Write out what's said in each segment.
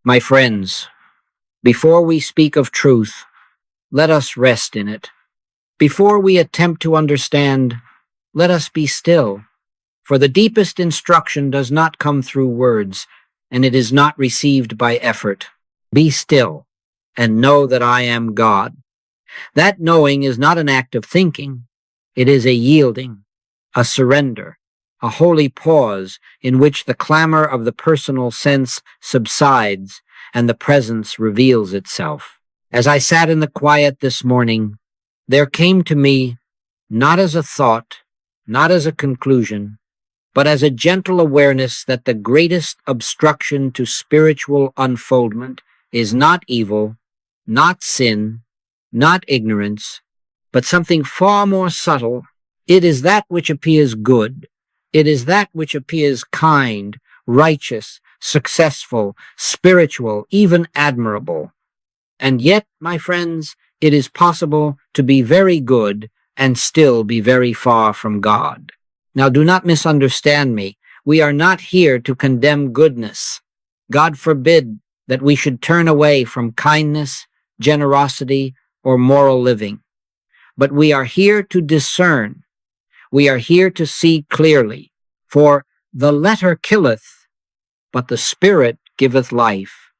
My friends, before we speak of truth, let us rest in it. Before we attempt to understand, let us be still. For the deepest instruction does not come through words, and it is not received by effort. Be still, and know that I am God. That knowing is not an act of thinking. It is a yielding, a surrender, a holy pause in which the clamor of the personal sense subsides and the presence reveals itself. As I sat in the quiet this morning, there came to me, not as a thought, not as a conclusion, but as a gentle awareness that the greatest obstruction to spiritual unfoldment is not evil, not sin, not ignorance, but something far more subtle. It is that which appears good. It is that which appears kind, righteous, successful, spiritual, even admirable. And yet, my friends, it is possible to be very good and still be very far from God. Now, do not misunderstand me. We are not here to condemn goodness. God forbid that we should turn away from kindness, generosity, or moral living. But we are here to discern. We are here to see clearly. For the letter killeth, but the Spirit giveth life.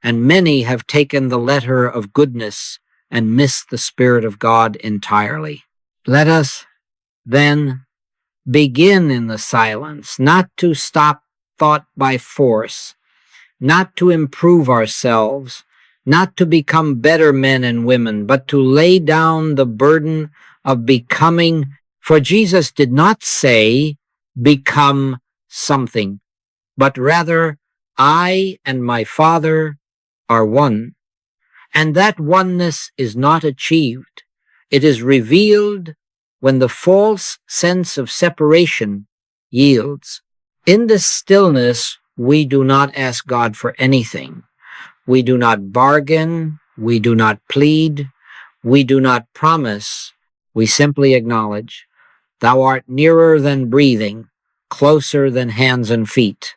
And many have taken the letter of goodness and missed the Spirit of God entirely. Let us, then, begin in the silence, not to stop thought by force, not to improve ourselves, not to become better men and women, but to lay down the burden of becoming. For Jesus did not say, become something, but rather, I and my Father are one. And that oneness is not achieved. It is revealed when the false sense of separation yields. In this stillness, we do not ask God for anything. We do not bargain. We do not plead. We do not promise. We simply acknowledge, Thou art nearer than breathing, closer than hands and feet.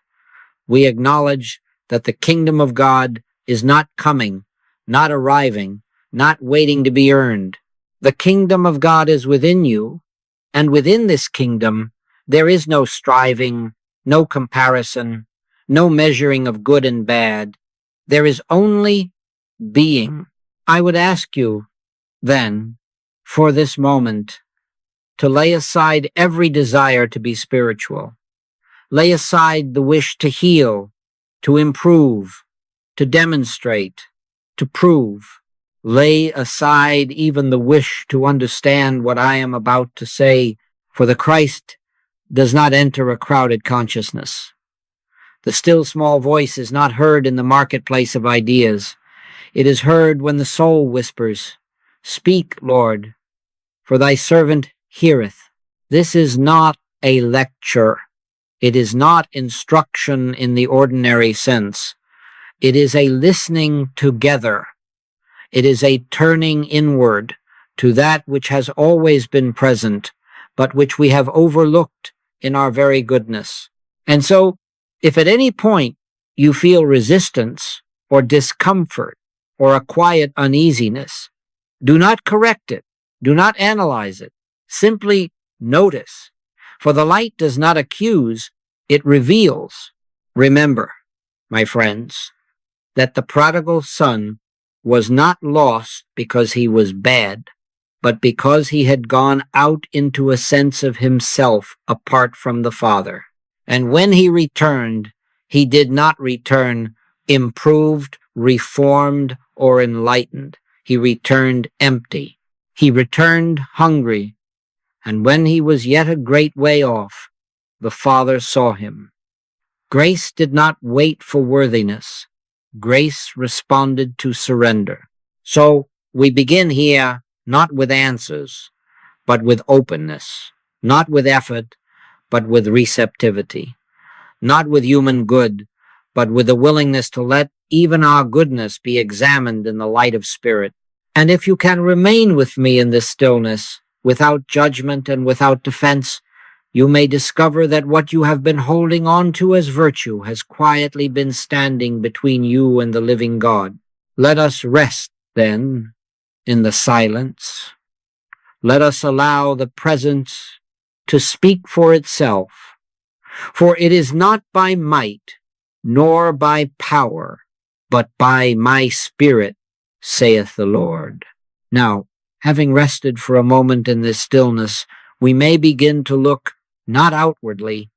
We acknowledge that the kingdom of God is not coming, not arriving, not waiting to be earned. The kingdom of God is within you, and within this kingdom, there is no striving, no comparison, no measuring of good and bad. There is only being. I would ask you, then, for this moment, to lay aside every desire to be spiritual. Lay aside the wish to heal, to improve, to demonstrate, to prove. Lay aside even the wish to understand what I am about to say, for the Christ does not enter a crowded consciousness. The still small voice is not heard in the marketplace of ideas. It is heard when the soul whispers, Speak, Lord, for thy servant heareth. This is not a lecture. It is not instruction in the ordinary sense. It is a listening together. It is a turning inward to that which has always been present, but which we have overlooked in our very goodness. And so, if at any point you feel resistance or discomfort or a quiet uneasiness, do not correct it. Do not analyze it. Simply notice. For the light does not accuse, it reveals. Remember, my friends, that the prodigal son was not lost because he was bad, but because he had gone out into a sense of himself apart from the Father. And when he returned, he did not return improved, reformed, or enlightened. He returned empty. He returned hungry. And when he was yet a great way off, the Father saw him. Grace did not wait for worthiness. Grace responded to surrender. So we begin here not with answers, but with openness, not with effort, but with receptivity, not with human good, but with the willingness to let even our goodness be examined in the light of Spirit. And if you can remain with me in this stillness, without judgment and without defense, you may discover that what you have been holding on to as virtue has quietly been standing between you and the living God. Let us rest, then, in the silence. Let us allow the presence to speak for itself, for it is not by might, nor by power, but by my Spirit, saith the Lord. Now, having rested for a moment in this stillness, we may begin to look not outwardly,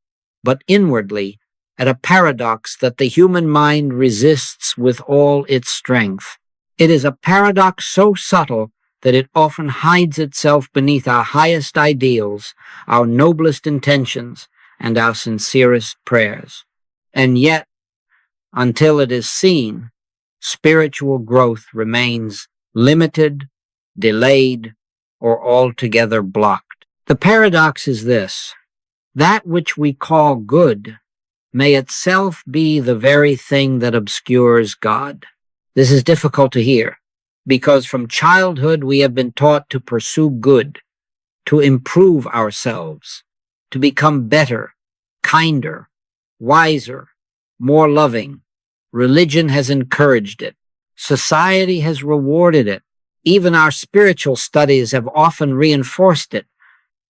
but inwardly at a paradox that the human mind resists with all its strength. It is a paradox so subtle that it often hides itself beneath our highest ideals, our noblest intentions, and our sincerest prayers. And yet, until it is seen, spiritual growth remains limited, delayed, or altogether blocked. The paradox is this: that which we call good may itself be the very thing that obscures God. This is difficult to hear, because from childhood we have been taught to pursue good, to improve ourselves, to become better, kinder, wiser, more loving. Religion has encouraged it. Society has rewarded it. Even our spiritual studies have often reinforced it.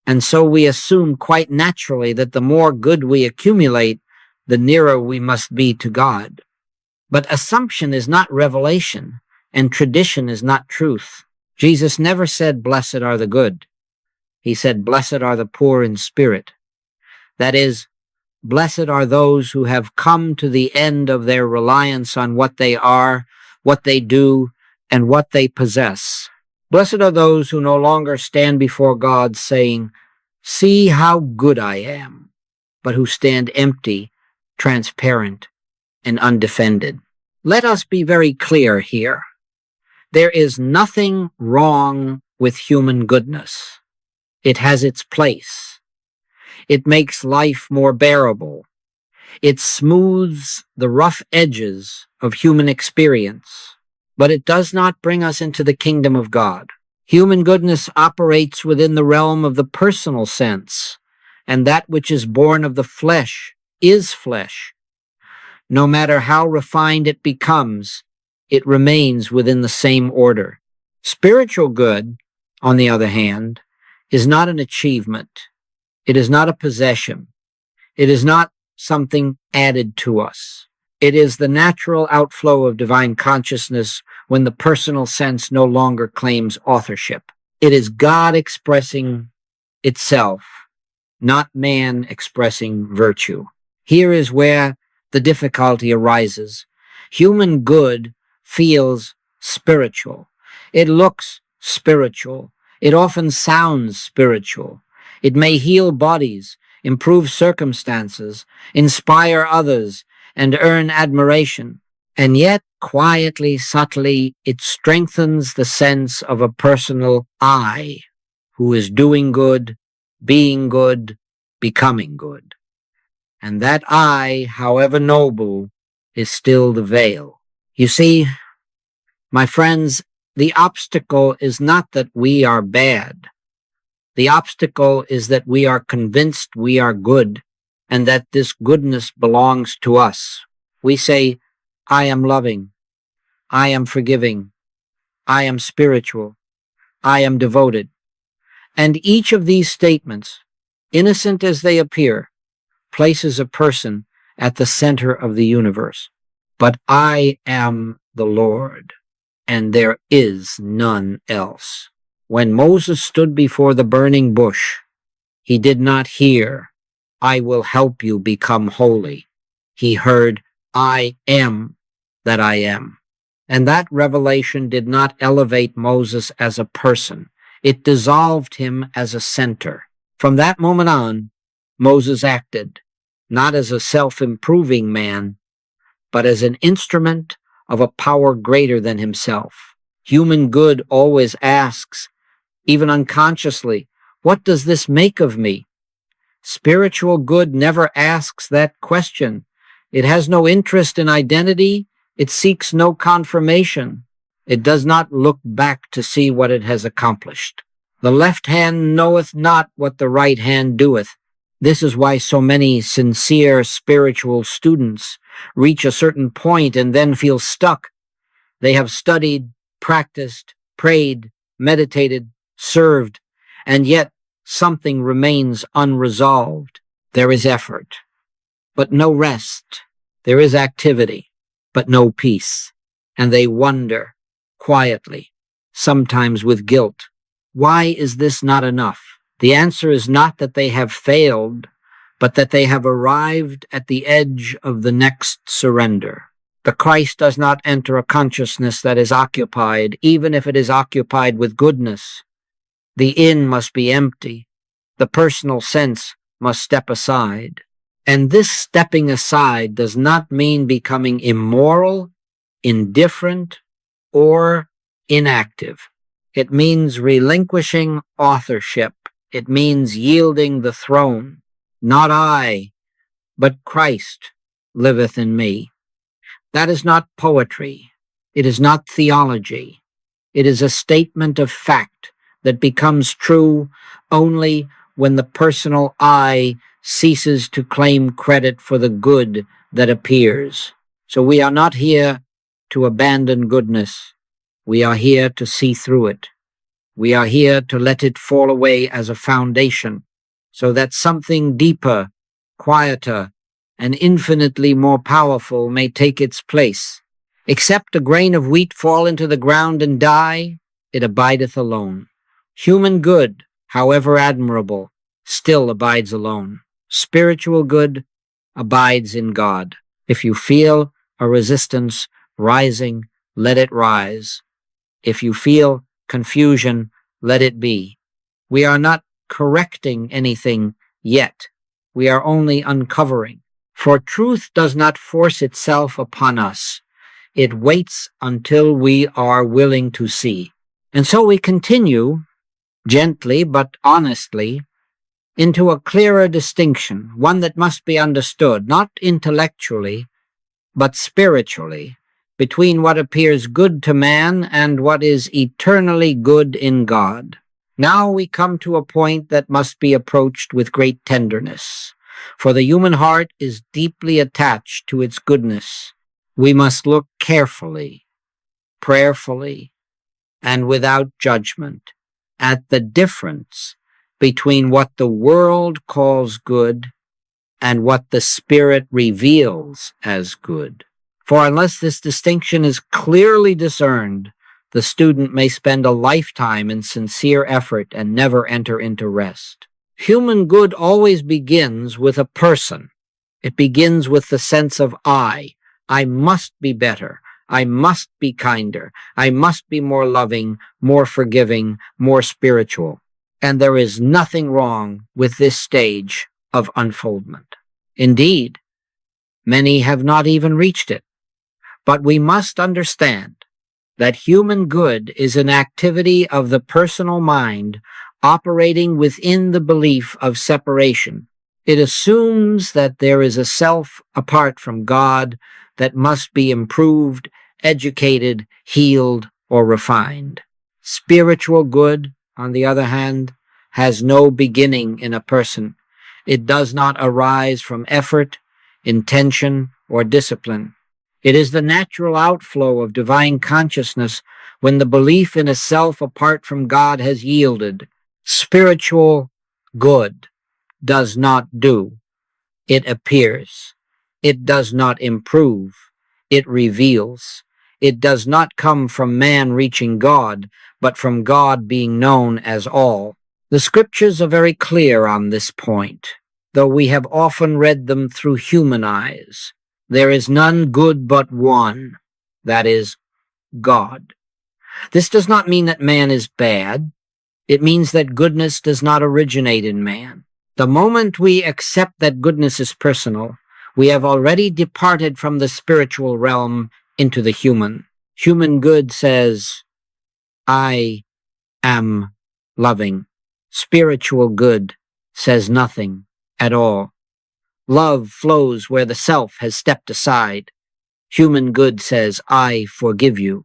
And so we assume quite naturally that the more good we accumulate, the nearer we must be to God. But assumption is not revelation, and tradition is not truth. Jesus never said, "Blessed are the good." He said, "Blessed are the poor in spirit." That is, blessed are those who have come to the end of their reliance on what they are, what they do, and what they possess. Blessed are those who no longer stand before God saying, "See how good I am," but who stand empty, transparent, and undefended. Let us be very clear here. There is nothing wrong with human goodness. It has its place. It makes life more bearable. It smooths the rough edges of human experience, but it does not bring us into the kingdom of God. Human goodness operates within the realm of the personal sense, and that which is born of the flesh is flesh. No matter how refined it becomes, it remains within the same order. Spiritual good, on the other hand, is not an achievement. It is not a possession. It is not something added to us. It is the natural outflow of divine consciousness when the personal sense no longer claims authorship. It is God expressing itself, not man expressing virtue. Here is where the difficulty arises. Human good feels spiritual. It looks spiritual. It often sounds spiritual. It may heal bodies, improve circumstances, inspire others, and earn admiration. And yet, quietly, subtly, it strengthens the sense of a personal I who is doing good, being good, becoming good. And that I, however noble, is still the veil. You see, my friends, the obstacle is not that we are bad. The obstacle is that we are convinced we are good and that this goodness belongs to us. We say, "I am loving. I am forgiving. I am spiritual. I am devoted." And each of these statements, innocent as they appear, places a person at the center of the universe. But I am the Lord, and there is none else. When Moses stood before the burning bush, he did not hear, "I will help you become holy." He heard, "I am that I am." And that revelation did not elevate Moses as a person. It dissolved him as a center. From that moment on, Moses acted, not as a self-improving man, but as an instrument of a power greater than himself. Human good always asks, even unconsciously, "What does this make of me?" Spiritual good never asks that question. It has no interest in identity. It seeks no confirmation. It does not look back to see what it has accomplished. The left hand knoweth not what the right hand doeth. This is why so many sincere spiritual students reach a certain point and then feel stuck. They have studied, practiced, prayed, meditated, served, and yet something remains unresolved. There is effort, but no rest. There is activity, but no peace. And they wonder quietly, sometimes with guilt, why is this not enough? The answer is not that they have failed, but that they have arrived at the edge of the next surrender. The Christ does not enter a consciousness that is occupied, even if it is occupied with goodness. The inn must be empty. The personal sense must step aside. And this stepping aside does not mean becoming immoral, indifferent, or inactive. It means relinquishing authorship. It means yielding the throne. Not I, but Christ liveth in me. That is not poetry. It is not theology. It is a statement of fact that becomes true only when the personal I ceases to claim credit for the good that appears. So we are not here to abandon goodness. We are here to see through it. We are here to let it fall away as a foundation so that something deeper, quieter, and infinitely more powerful may take its place. Except a grain of wheat fall into the ground and die, it abideth alone. Human good, however admirable, still abides alone. Spiritual good abides in God. If you feel a resistance rising, let it rise. If you feel confusion, let it be. We are not correcting anything yet. We are only uncovering. For truth does not force itself upon us. It waits until we are willing to see. And so we continue, gently but honestly, into a clearer distinction, one that must be understood, not intellectually, but spiritually, between what appears good to man and what is eternally good in God. Now we come to a point that must be approached with great tenderness, for the human heart is deeply attached to its goodness. We must look carefully, prayerfully, and without judgment at the difference between what the world calls good and what the Spirit reveals as good. For unless this distinction is clearly discerned, the student may spend a lifetime in sincere effort and never enter into rest. Human good always begins with a person. It begins with the sense of I. I must be better. I must be kinder. I must be more loving, more forgiving, more spiritual. And there is nothing wrong with this stage of unfoldment. Indeed, many have not even reached it. But we must understand that human good is an activity of the personal mind operating within the belief of separation. It assumes that there is a self apart from God that must be improved, educated, healed, or refined. Spiritual good, on the other hand, has no beginning in a person. It does not arise from effort, intention, or discipline. It is the natural outflow of divine consciousness when the belief in a self apart from God has yielded. Spiritual good does not do. It appears. It does not improve. It reveals. It does not come from man reaching God, but from God being known as all. The scriptures are very clear on this point, though we have often read them through human eyes. There is none good but one, that is, God. This does not mean that man is bad. It means that goodness does not originate in man. The moment we accept that goodness is personal, we have already departed from the spiritual realm into the human. Human good says, I am loving. Spiritual good says nothing at all. Love flows where the self has stepped aside. Human good says, I forgive you.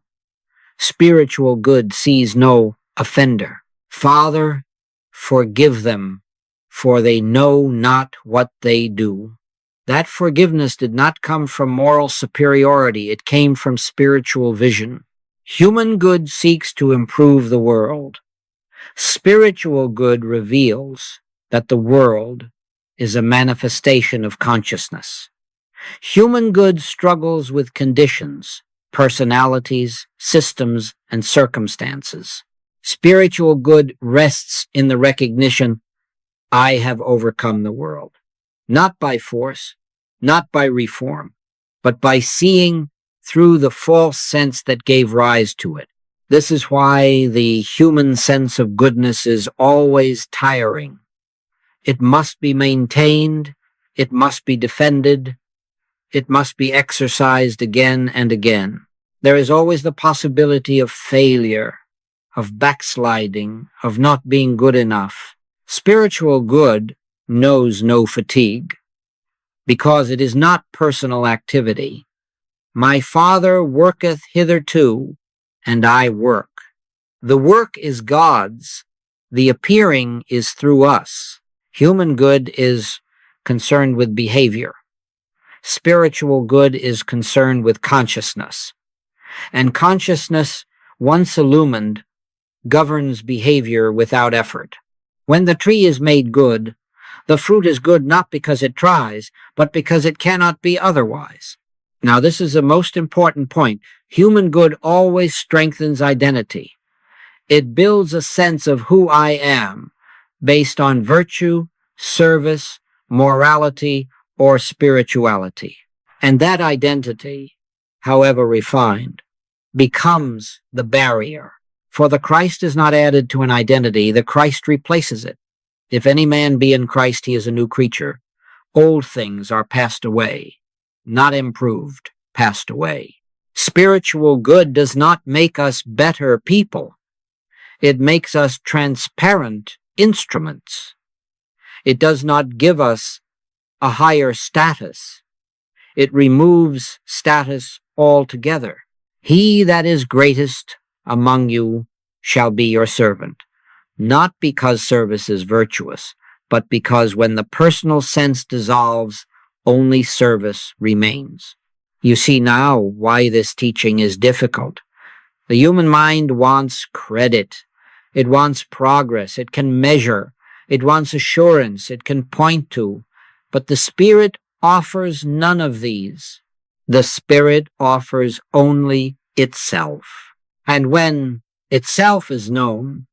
Spiritual good sees no offender. Father, forgive them, for they know not what they do. That forgiveness did not come from moral superiority, it came from spiritual vision. Human good seeks to improve the world. Spiritual good reveals that the world is a manifestation of consciousness. Human good struggles with conditions, personalities, systems, and circumstances. Spiritual good rests in the recognition, I have overcome the world. Not by force, not by reform, but by seeing through the false sense that gave rise to it. This is why the human sense of goodness is always tiring. It must be maintained, it must be defended, it must be exercised again and again. There is always the possibility of failure, of backsliding, of not being good enough. Spiritual good knows no fatigue, because it is not personal activity. My Father worketh hitherto, and I work. The work is God's, the appearing is through us. Human good is concerned with behavior. Spiritual good is concerned with consciousness. And consciousness, once illumined, governs behavior without effort. When the tree is made good, the fruit is good not because it tries, but because it cannot be otherwise. Now, this is a most important point. Human good always strengthens identity. It builds a sense of who I am based on virtue, service, morality, or spirituality. And that identity, however refined, becomes the barrier. For the Christ is not added to an identity, the Christ replaces it. If any man be in Christ, he is a new creature. Old things are passed away, not improved, passed away. Spiritual good does not make us better people. It makes us transparent instruments. It does not give us a higher status. It removes status altogether. He that is greatest among you shall be your servant, not because service is virtuous, but because when the personal sense dissolves, only service remains. You see now why this teaching is difficult. The human mind wants credit. It wants progress. It can measure. It wants assurance. It can point to. But the Spirit offers none of these. The Spirit offers only itself. And when itself is known,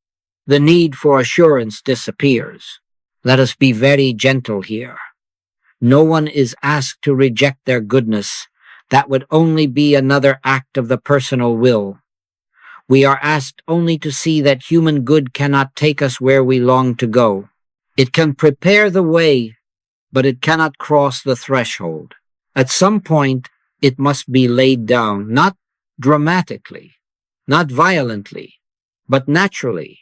the need for assurance disappears. Let us be very gentle here. No one is asked to reject their goodness. That would only be another act of the personal will. We are asked only to see that human good cannot take us where we long to go. It can prepare the way, but it cannot cross the threshold. At some point, it must be laid down, not dramatically, not violently, but naturally,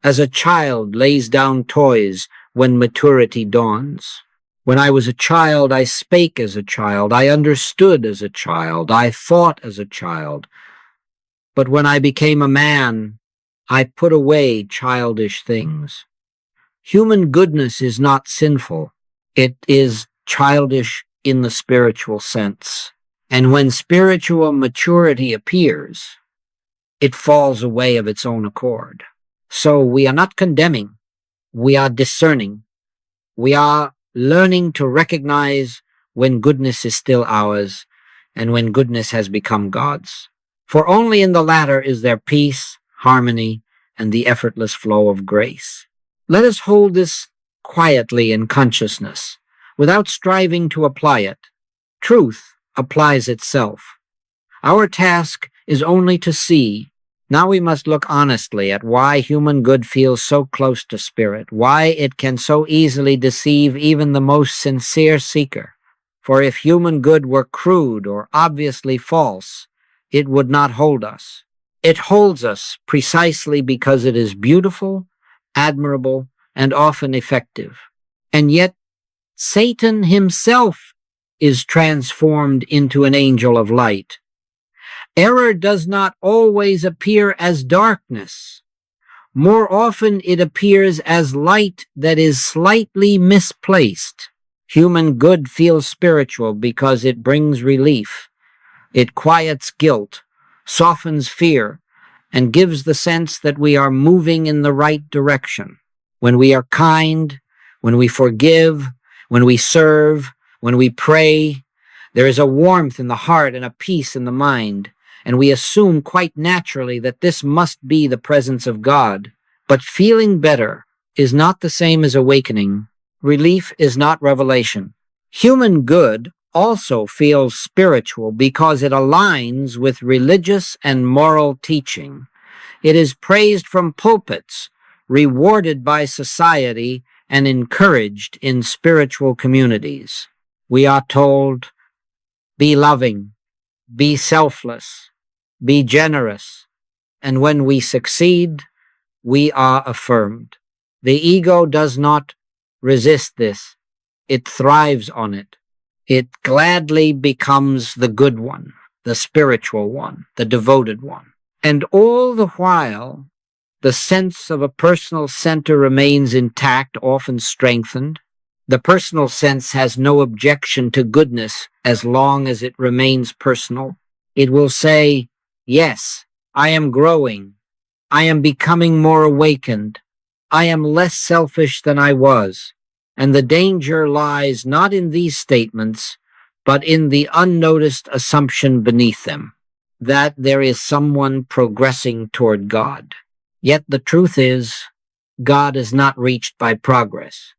as a child lays down toys when maturity dawns. When I was a child, I spake as a child, I understood as a child, I thought as a child. But when I became a man, I put away childish things. Human goodness is not sinful. It is childish in the spiritual sense. And when spiritual maturity appears, it falls away of its own accord. So we are not condemning. We are discerning. We are learning to recognize when goodness is still ours and when goodness has become God's. For only in the latter is there peace, harmony, and the effortless flow of grace. Let us hold this quietly in consciousness, without striving to apply it. Truth applies itself. Our task is only to see. Now we must look honestly at why human good feels so close to spirit, why it can so easily deceive even the most sincere seeker. For if human good were crude or obviously false, it would not hold us. It holds us precisely because it is beautiful, admirable, and often effective. And yet, Satan himself is transformed into an angel of light. Error does not always appear as darkness. More often it appears as light that is slightly misplaced. Human good feels spiritual because it brings relief. It quiets guilt, softens fear, and gives the sense that we are moving in the right direction. When we are kind, when we forgive, when we serve, when we pray, there is a warmth in the heart and a peace in the mind, and we assume quite naturally that this must be the presence of God. But feeling better is not the same as awakening. Relief is not revelation. Human good also feels spiritual because it aligns with religious and moral teaching. It is praised from pulpits, rewarded by society, and encouraged in spiritual communities. We are told, be loving, be selfless, be generous, and when we succeed, we are affirmed. The ego does not resist this. It thrives on it. It gladly becomes the good one, the spiritual one, the devoted one. And all the while, the sense of a personal center remains intact, often strengthened. The personal sense has no objection to goodness as long as it remains personal. It will say, yes, I am growing. I am becoming more awakened. I am less selfish than I was. And the danger lies not in these statements, but in the unnoticed assumption beneath them, that there is someone progressing toward God. Yet the truth is, God is not reached by progress.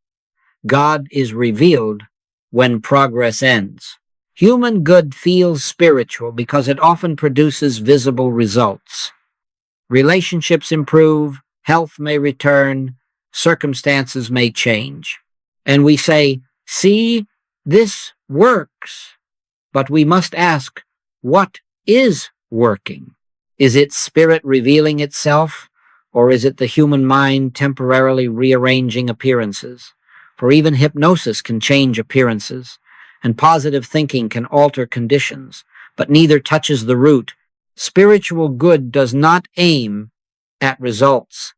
God is revealed when progress ends. Human good feels spiritual because it often produces visible results. Relationships improve, health may return, circumstances may change. And we say, see, this works. But we must ask, what is working? Is it spirit revealing itself, or is it the human mind temporarily rearranging appearances? For even hypnosis can change appearances, and positive thinking can alter conditions, but neither touches the root. Spiritual good does not aim at results.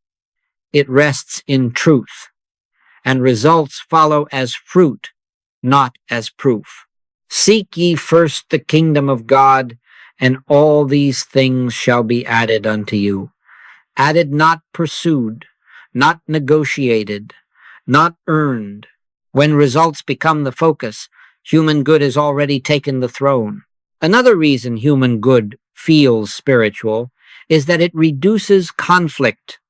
It rests in truth, and results follow as fruit, not as proof. Seek ye first the kingdom of God, and all these things shall be added unto you. Added, not pursued, not negotiated, not earned. When results become the focus, human good has already taken the throne. Another reason human good feels spiritual is that it reduces conflict.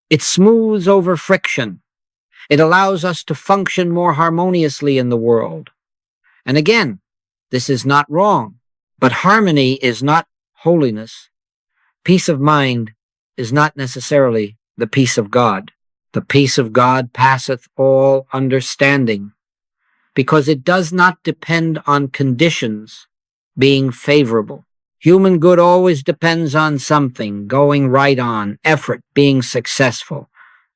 It smooths over friction. It allows us to function more harmoniously in the world. And again, this is not wrong, but harmony is not holiness. Peace of mind is not necessarily the peace of God. The peace of God passeth all understanding, because it does not depend on conditions being favorable. Human good always depends on something going right on, effort being successful,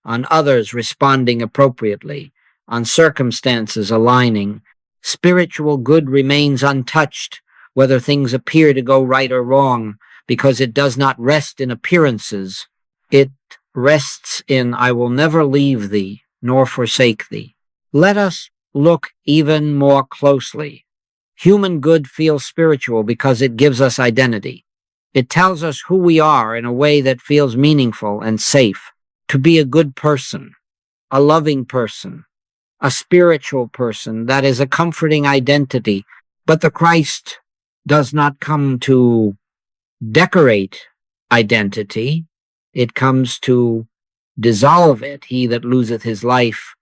on others responding appropriately, on circumstances aligning. Spiritual good remains untouched, whether things appear to go right or wrong, because it does not rest in appearances. It rests in, I will never leave thee, nor forsake thee. Let us look even more closely. Human good feels spiritual because it gives us identity. It tells us who we are in a way that feels meaningful and safe. To be a good person, a loving person, a spiritual person, that is a comforting identity. But the Christ does not come to decorate identity. It comes to dissolve it. He that loseth his life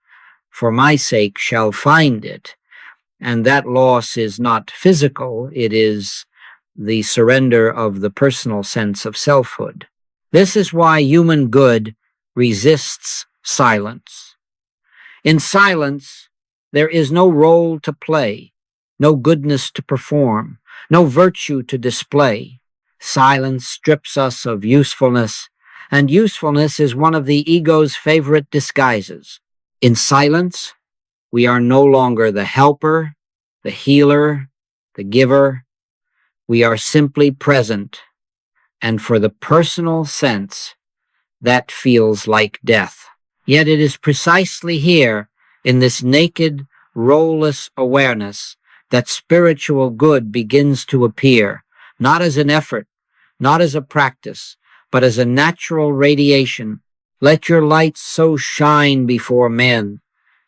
for my sake shall find it. And that loss is not physical. It is the surrender of the personal sense of selfhood. This is why human good resists silence. In silence, there is no role to play, no goodness to perform, no virtue to display. Silence strips us of usefulness, and usefulness is one of the ego's favorite disguises. In silence, we are no longer the helper, the healer, the giver. We are simply present, and for the personal sense, that feels like death. Yet it is precisely here, in this naked, role-less awareness, that spiritual good begins to appear, not as an effort, not as a practice, but as a natural radiation. Let your light so shine before men.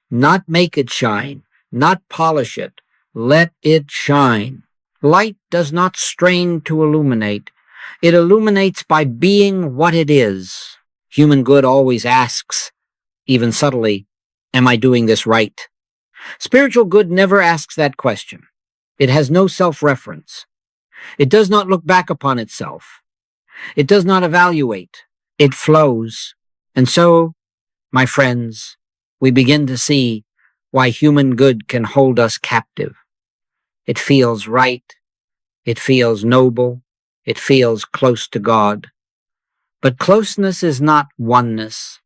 Not make it shine, not polish it. Let it shine. Light does not strain to illuminate. It illuminates by being what it is. Human good always asks, even subtly, am I doing this right? Spiritual good never asks that question. It has no self-reference. It does not look back upon itself. It does not evaluate. It flows. And so, my friends, we begin to see why human good can hold us captive. It feels right. It feels noble. It feels close to God. But closeness is not oneness.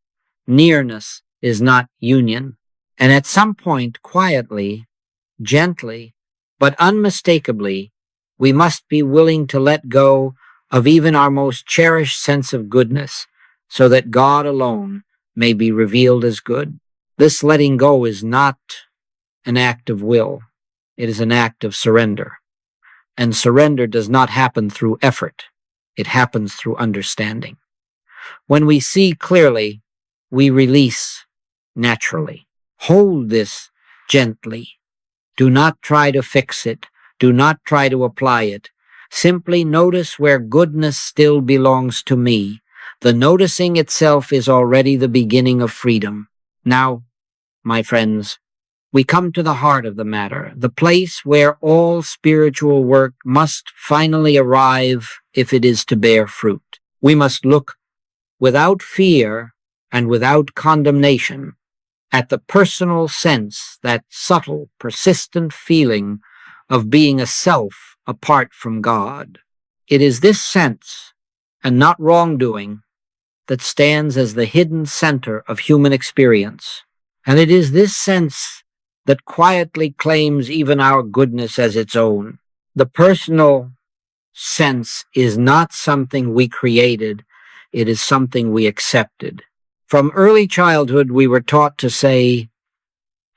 Nearness is not union. And at some point, quietly, gently, but unmistakably, we must be willing to let go of even our most cherished sense of goodness, so that God alone may be revealed as good. This letting go is not an act of will. It is an act of surrender. And surrender does not happen through effort. It happens through understanding. When we see clearly, we release naturally. Hold this gently. Do not try to fix it. Do not try to apply it. Simply notice where goodness still belongs to me. The noticing itself is already the beginning of freedom. Now, my friends, we come to the heart of the matter, the place where all spiritual work must finally arrive if it is to bear fruit. We must look without fear and without condemnation at the personal sense, that subtle, persistent feeling of being a self apart from God. It is this sense, and not wrongdoing, that stands as the hidden center of human experience. And it is this sense that quietly claims even our goodness as its own. The personal sense is not something we created, it is something we accepted. From early childhood, we were taught to say,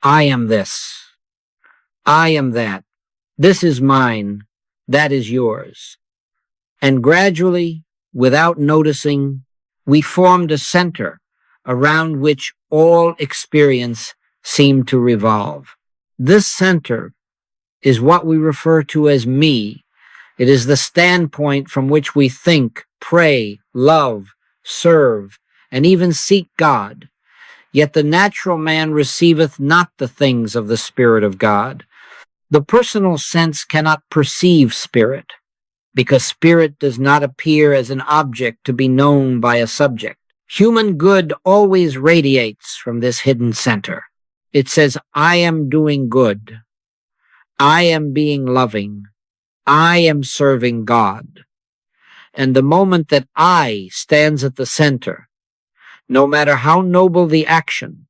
I am this, I am that, this is mine, that is yours. And gradually, without noticing, we formed a center around which all experience seemed to revolve. This center is what we refer to as me. It is the standpoint from which we think, pray, love, serve, and even seek God. Yet the natural man receiveth not the things of the Spirit of God. The personal sense cannot perceive spirit, because spirit does not appear as an object to be known by a subject. Human good always radiates from this hidden center. It says, I am doing good. I am being loving. I am serving God. And the moment that I stands at the center, no matter how noble the action,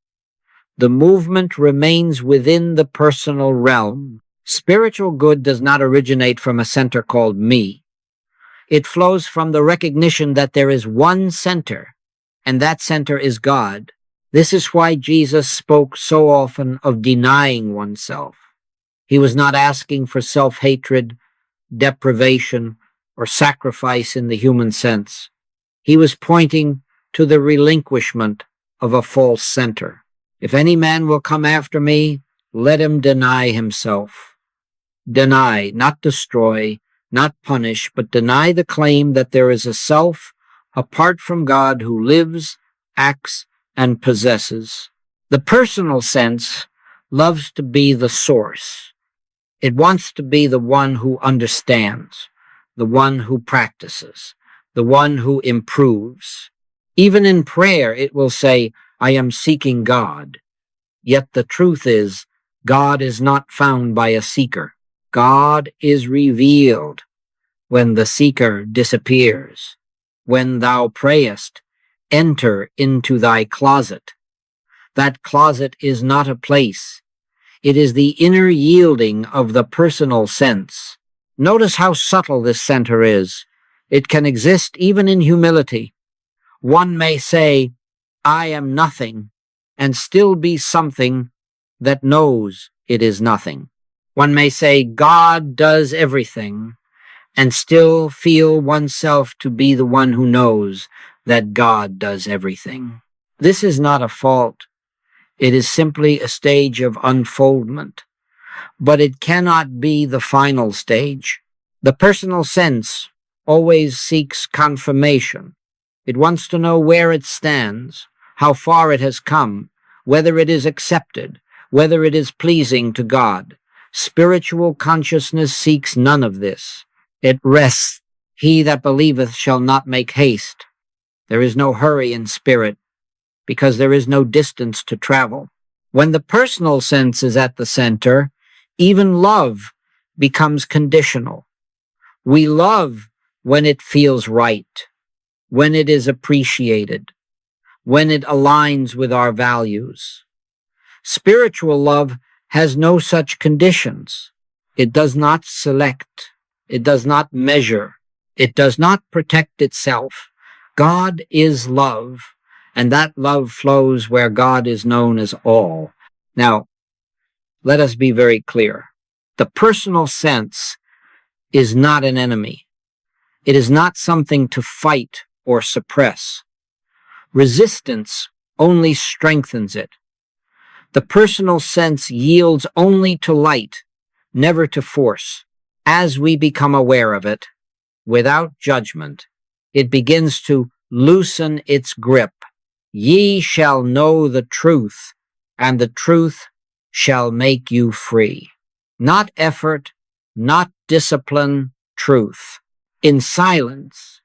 the movement remains within the personal realm. Spiritual good does not originate from a center called me. It flows from the recognition that there is one center, and that center is God. This is why Jesus spoke so often of denying oneself. He was not asking for self-hatred, deprivation, or sacrifice in the human sense. He was pointing to the relinquishment of a false center. If any man will come after me, let him deny himself. Deny, not destroy, not punish, but deny the claim that there is a self apart from God who lives, acts, and possesses. The personal sense loves to be the source. It wants to be the one who understands, the one who practices, the one who improves. Even in prayer, it will say, I am seeking God. Yet the truth is, God is not found by a seeker. God is revealed when the seeker disappears. When thou prayest, enter into thy closet. That closet is not a place. It is the inner yielding of the personal sense. Notice how subtle this center is. It can exist even in humility. One may say, I am nothing, and still be something that knows it is nothing. One may say, God does everything, and still feel oneself to be the one who knows that God does everything. This is not a fault. It is simply a stage of unfoldment. But it cannot be the final stage. The personal sense always seeks confirmation. It wants to know where it stands, how far it has come, whether it is accepted, whether it is pleasing to God. Spiritual consciousness seeks none of this. It rests. He that believeth shall not make haste. There is no hurry in spirit, because there is no distance to travel. When the personal sense is at the center, even love becomes conditional. We love when it feels right, when it is appreciated, when it aligns with our values. Spiritual love has no such conditions. It does not select. It does not measure. It does not protect itself. God is love, and that love flows where God is known as all. Now, let us be very clear. The personal sense is not an enemy. It is not something to fight or suppress. Resistance only strengthens it. The personal sense yields only to light, never to force. As we become aware of it, without judgment, it begins to loosen its grip. Ye shall know the truth, and the truth shall make you free. Not effort, not discipline, truth. In silence,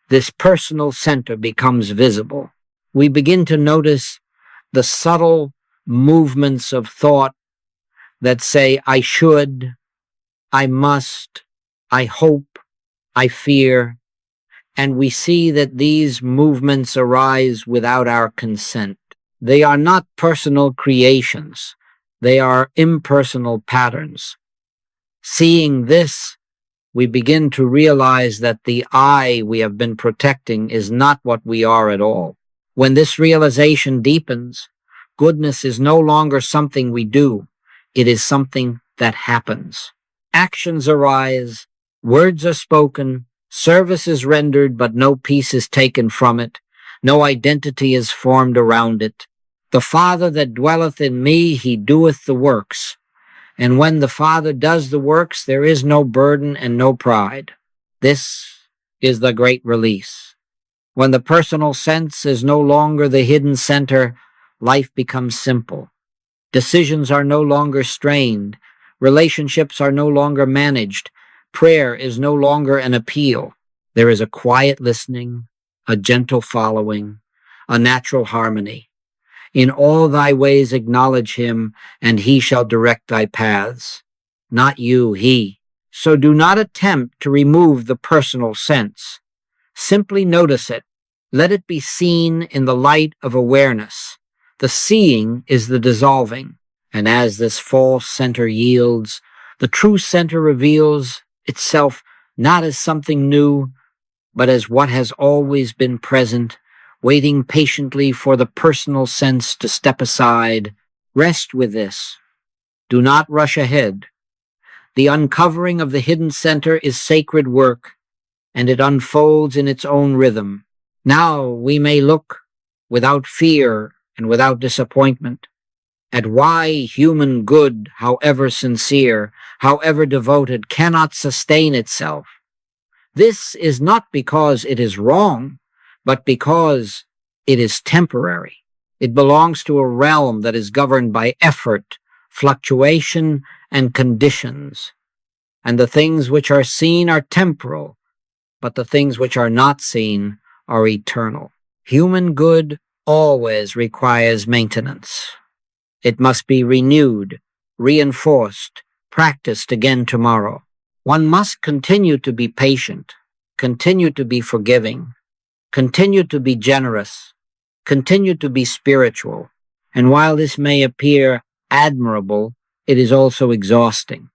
this personal center becomes visible. We begin to notice the subtle movements of thought that say, I should, I must, I hope, I fear, and we see that these movements arise without our consent. They are not personal creations. They are impersonal patterns. Seeing this, we begin to realize that the I we have been protecting is not what we are at all. When this realization deepens, goodness is no longer something we do. It is something that happens. Actions arise, words are spoken, service is rendered, but no peace is taken from it. No identity is formed around it. The Father that dwelleth in me, he doeth the works. And when the Father does the works, there is no burden and no pride. This is the great release. When the personal sense is no longer the hidden center, life becomes simple. Decisions are no longer strained. Relationships are no longer managed. Prayer is no longer an appeal. There is a quiet listening, a gentle following, a natural harmony. In all thy ways acknowledge him, and he shall direct thy paths. Not you, he. So do not attempt to remove the personal sense. Simply notice it. Let it be seen in the light of awareness. The seeing is the dissolving. And as this false center yields, the true center reveals itself not as something new, but as what has always been present, waiting patiently for the personal sense to step aside. Rest with this. Do not rush ahead. The uncovering of the hidden center is sacred work, and it unfolds in its own rhythm. Now we may look, without fear and without disappointment, at why human good, however sincere, however devoted, cannot sustain itself. This is not because it is wrong, but because it is temporary. It belongs to a realm that is governed by effort, fluctuation, and conditions. And the things which are seen are temporal, but the things which are not seen are eternal. Human good always requires maintenance. It must be renewed, reinforced, practiced again tomorrow. One must continue to be patient, continue to be forgiving, continue to be generous, continue to be spiritual. And while this may appear admirable, it is also exhausting.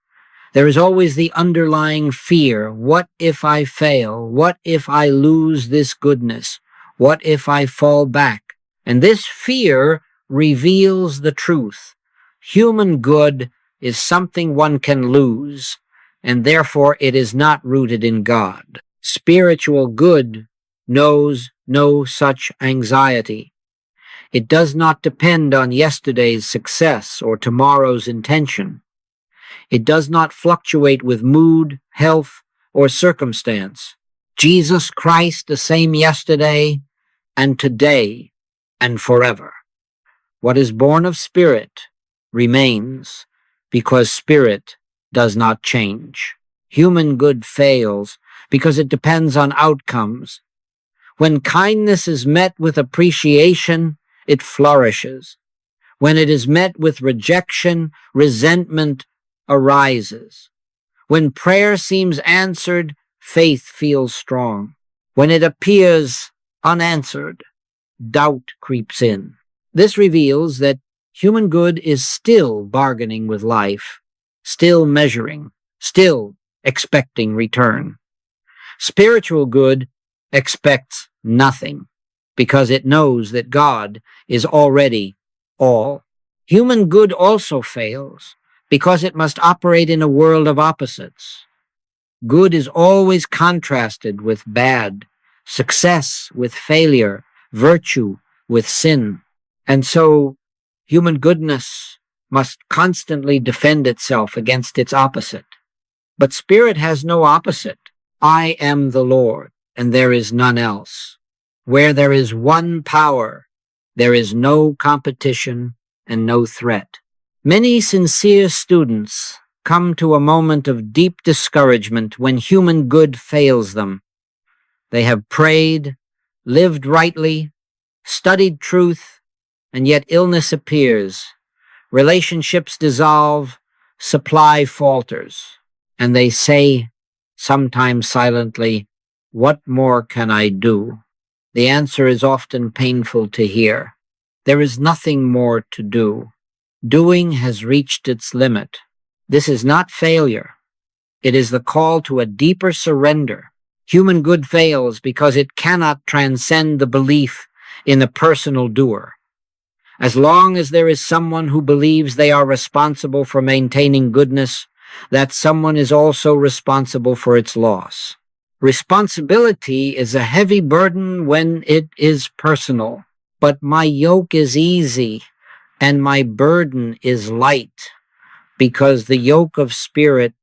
There is always the underlying fear. What if I fail? What if I lose this goodness? What if I fall back? And this fear reveals the truth. Human good is something one can lose, and therefore it is not rooted in God. Spiritual good knows no such anxiety. It does not depend on yesterday's success or tomorrow's intention. It does not fluctuate with mood, health, or circumstance. Jesus Christ the same yesterday and today and forever. What is born of spirit remains, because spirit does not change. Human good fails because it depends on outcomes. When kindness is met with appreciation, it flourishes. When it is met with rejection, resentment arises. When prayer seems answered, faith feels strong. When it appears unanswered, doubt creeps in. This reveals that human good is still bargaining with life, still measuring, still expecting return. Spiritual good expects nothing, because it knows that God is already all. Human good also fails, because it must operate in a world of opposites. Good is always contrasted with bad, success with failure, virtue with sin. And so human goodness must constantly defend itself against its opposite. But spirit has no opposite. I am the Lord, and there is none else. Where there is one power, there is no competition and no threat. Many sincere students come to a moment of deep discouragement when human good fails them. They have prayed, lived rightly, studied truth, and yet illness appears. Relationships dissolve, supply falters, and they say, sometimes silently, "What more can I do?" The answer is often painful to hear. There is nothing more to do. Doing has reached its limit. This is not failure. It is the call to a deeper surrender. Human good fails because it cannot transcend the belief in the personal doer. As long as there is someone who believes they are responsible for maintaining goodness, that someone is also responsible for its loss. Responsibility is a heavy burden when it is personal, but my yoke is easy and my burden is light, because the yoke of spirit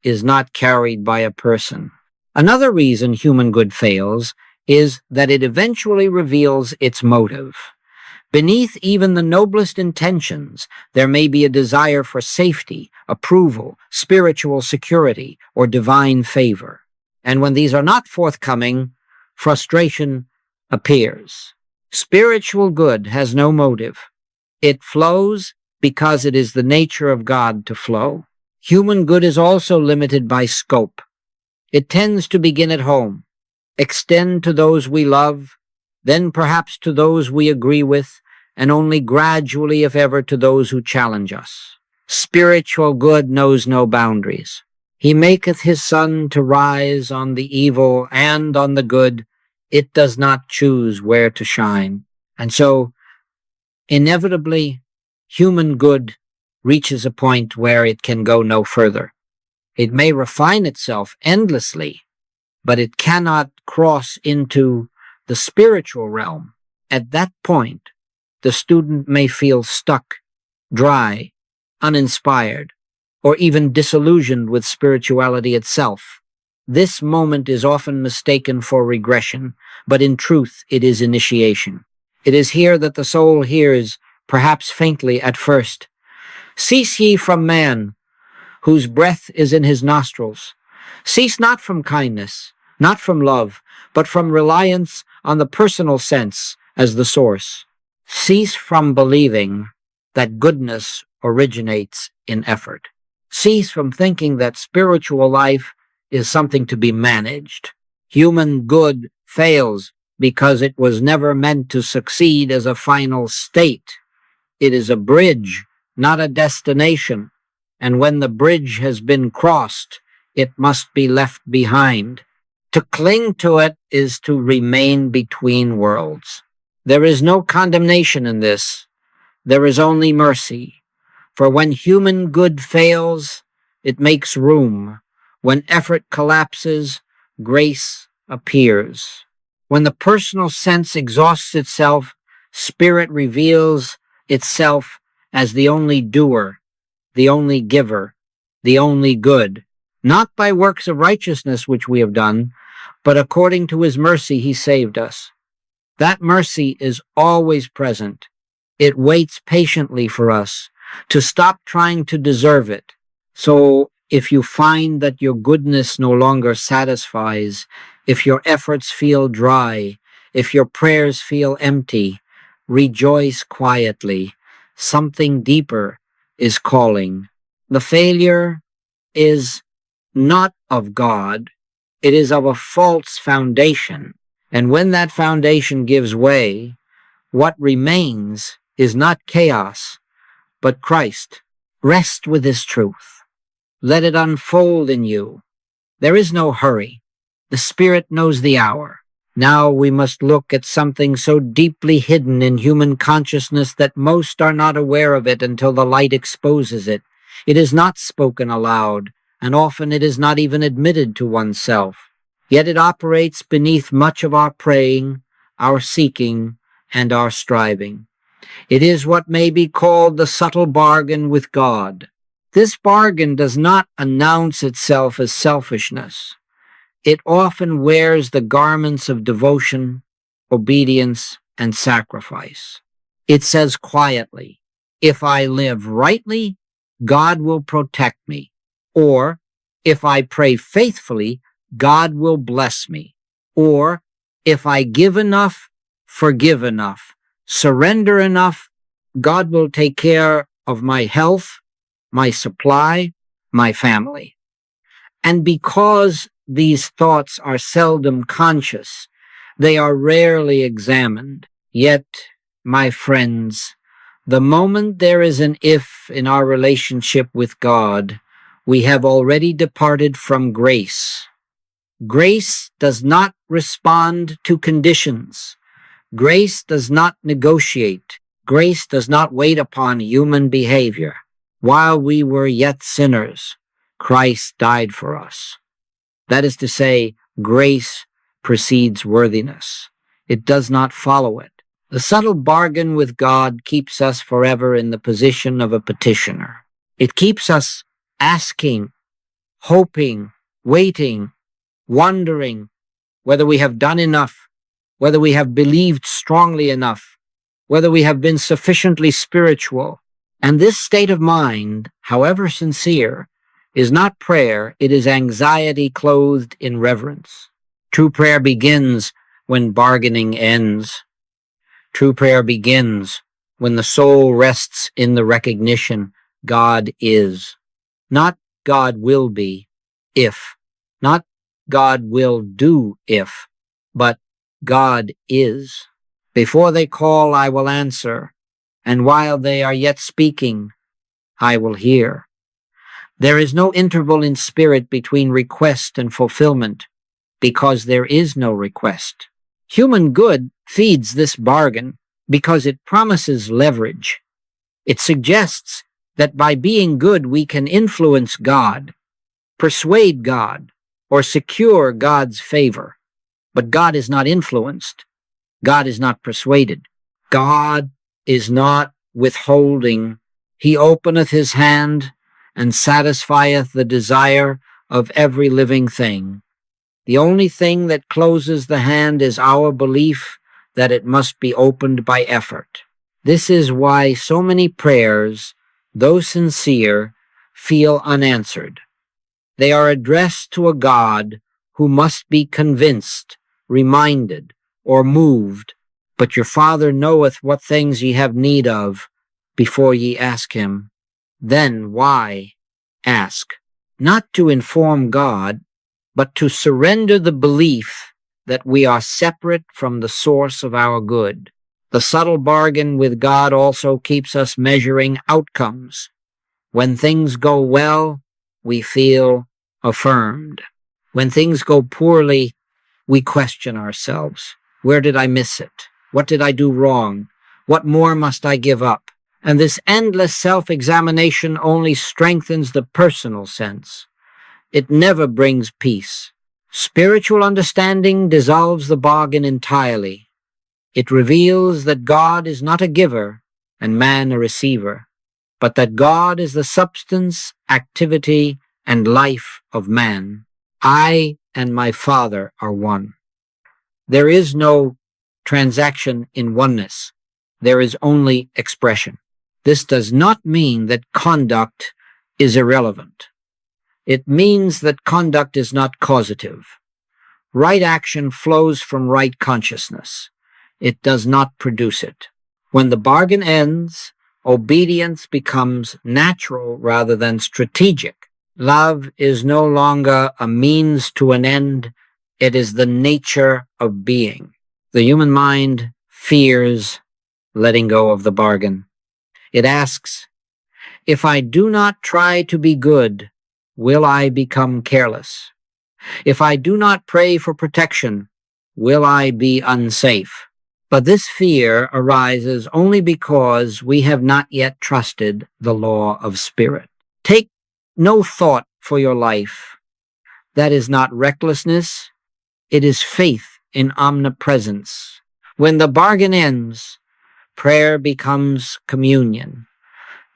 is not carried by a person. Another reason human good fails is that it eventually reveals its motive. Beneath even the noblest intentions, there may be a desire for safety, approval, spiritual security, or divine favor. And when these are not forthcoming, frustration appears. Spiritual good has no motive. It flows because it is the nature of God to flow. Human good is also limited by scope. It tends to begin at home, extend to those we love, then perhaps to those we agree with, and only gradually, if ever, to those who challenge us. Spiritual good knows no boundaries. He maketh his sun to rise on the evil and on the good. It does not choose where to shine. And so, inevitably, human good reaches a point where it can go no further. It may refine itself endlessly, but it cannot cross into the spiritual realm. At that point, the student may feel stuck, dry, uninspired, or even disillusioned with spirituality itself. This moment is often mistaken for regression, but in truth it is initiation. It is here that the soul hears, perhaps faintly at first, "Cease ye from man, whose breath is in his nostrils. Cease not from kindness, not from love, but from reliance on the personal sense as the source. Cease from believing that goodness originates in effort. Cease from thinking that spiritual life is something to be managed. Human good fails because it was never meant to succeed as a final state. It is a bridge, not a destination. And when the bridge has been crossed, it must be left behind. To cling to it is to remain between worlds. There is no condemnation in this. There is only mercy. For when human good fails, it makes room. When effort collapses, grace appears. When the personal sense exhausts itself, spirit reveals itself as the only doer, the only giver, the only good, not by works of righteousness which we have done, but according to his mercy he saved us. That mercy is always present. It waits patiently for us to stop trying to deserve it. So if you find that your goodness no longer satisfies, if your efforts feel dry, if your prayers feel empty, rejoice quietly. Something deeper is calling. The failure is not of God. It is of a false foundation. And when that foundation gives way, what remains is not chaos, but Christ. Rest with this truth. Let it unfold in you. There is no hurry. The Spirit knows the hour. Now we must look at something so deeply hidden in human consciousness that most are not aware of it until the light exposes it. It is not spoken aloud, and often it is not even admitted to oneself. Yet it operates beneath much of our praying, our seeking, and our striving. It is what may be called the subtle bargain with God. This bargain does not announce itself as selfishness. It often wears the garments of devotion, obedience, and sacrifice. It says quietly, if I live rightly, God will protect me. Or, if I pray faithfully, God will bless me. Or, if I give enough, forgive enough, surrender enough, God will take care of my health, my supply, my family. And because these thoughts are seldom conscious, they are rarely examined. Yet, my friends, the moment there is an if in our relationship with God, we have already departed from grace. Grace does not respond to conditions. Grace does not negotiate. Grace does not wait upon human behavior. While we were yet sinners, Christ died for us. That is to say, grace precedes worthiness. It does not follow it. The subtle bargain with God keeps us forever in the position of a petitioner. It keeps us asking, hoping, waiting, wondering whether we have done enough, whether we have believed strongly enough, whether we have been sufficiently spiritual. And this state of mind, however sincere, is not prayer, it is anxiety clothed in reverence. True prayer begins when bargaining ends. True prayer begins when the soul rests in the recognition God is. Not God will be, if. Not God will do, if. But God is. Before they call, I will answer. And while they are yet speaking, I will hear. There is no interval in spirit between request and fulfillment, because there is no request. Human good feeds this bargain because it promises leverage. It suggests that by being good we can influence God, persuade God, or secure God's favor. But God is not influenced. God is not persuaded. God is not withholding. He openeth his hand and satisfieth the desire of every living thing. The only thing that closes the hand is our belief that it must be opened by effort. This is why so many prayers, though sincere, feel unanswered. They are addressed to a God who must be convinced, reminded, or moved. But your Father knoweth what things ye have need of before ye ask him. Then why ask? Not to inform God, but to surrender the belief that we are separate from the source of our good. The subtle bargain with God also keeps us measuring outcomes. When things go well, we feel affirmed. When things go poorly, we question ourselves. Where did I miss it? What did I do wrong? What more must I give up? And this endless self-examination only strengthens the personal sense. It never brings peace. Spiritual understanding dissolves the bargain entirely. It reveals that God is not a giver and man a receiver, but that God is the substance, activity, and life of man. I and my Father are one. There is no transaction in oneness. There is only expression. This does not mean that conduct is irrelevant. It means that conduct is not causative. Right action flows from right consciousness. It does not produce it. When the bargain ends, obedience becomes natural rather than strategic. Love is no longer a means to an end. It is the nature of being. The human mind fears letting go of the bargain. It asks, if I do not try to be good, will I become careless? If I do not pray for protection, will I be unsafe? But this fear arises only because we have not yet trusted the law of spirit. Take no thought for your life. That is not recklessness. It is faith in omnipresence. When the bargain ends, prayer becomes communion.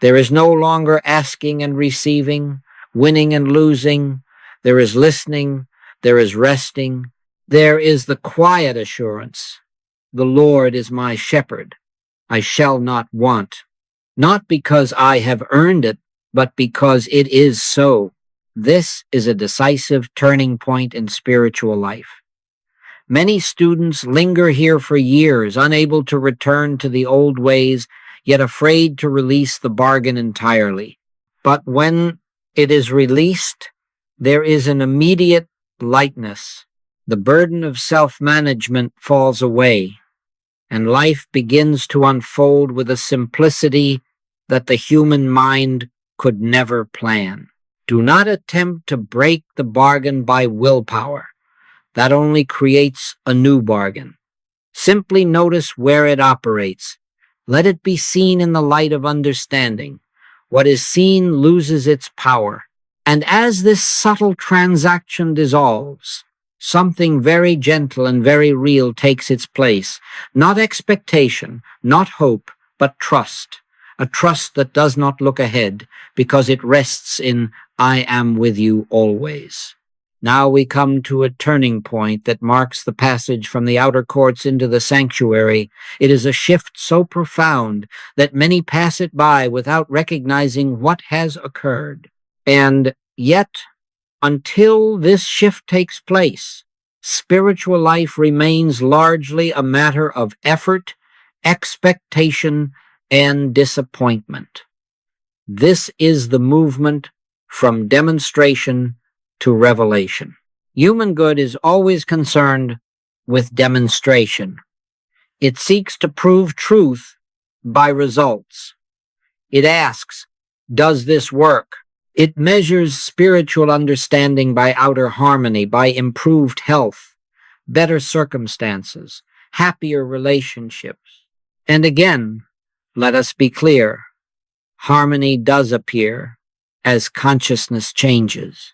There is no longer asking and receiving, winning and losing. There is listening. There is resting. There is the quiet assurance. The Lord is my shepherd. I shall not want. Not because I have earned it, but because it is so. This is a decisive turning point in spiritual life. Many students linger here for years, unable to return to the old ways, yet afraid to release the bargain entirely. But when it is released, there is an immediate lightness. The burden of self-management falls away, and life begins to unfold with a simplicity that the human mind could never plan. Do not attempt to break the bargain by willpower. That only creates a new bargain. Simply notice where it operates. Let it be seen in the light of understanding. What is seen loses its power. And as this subtle transaction dissolves, something very gentle and very real takes its place. Not expectation, not hope, but trust. A trust that does not look ahead, because it rests in I am with you always. Now we come to a turning point that marks the passage from the outer courts into the sanctuary. It is a shift so profound that many pass it by without recognizing what has occurred. And yet, until this shift takes place, spiritual life remains largely a matter of effort, expectation, and disappointment. This is the movement from demonstration to revelation. Human good is always concerned with demonstration. It seeks to prove truth by results. It asks, does this work? It measures spiritual understanding by outer harmony, by improved health, better circumstances, happier relationships. And again, let us be clear, harmony does appear as consciousness changes.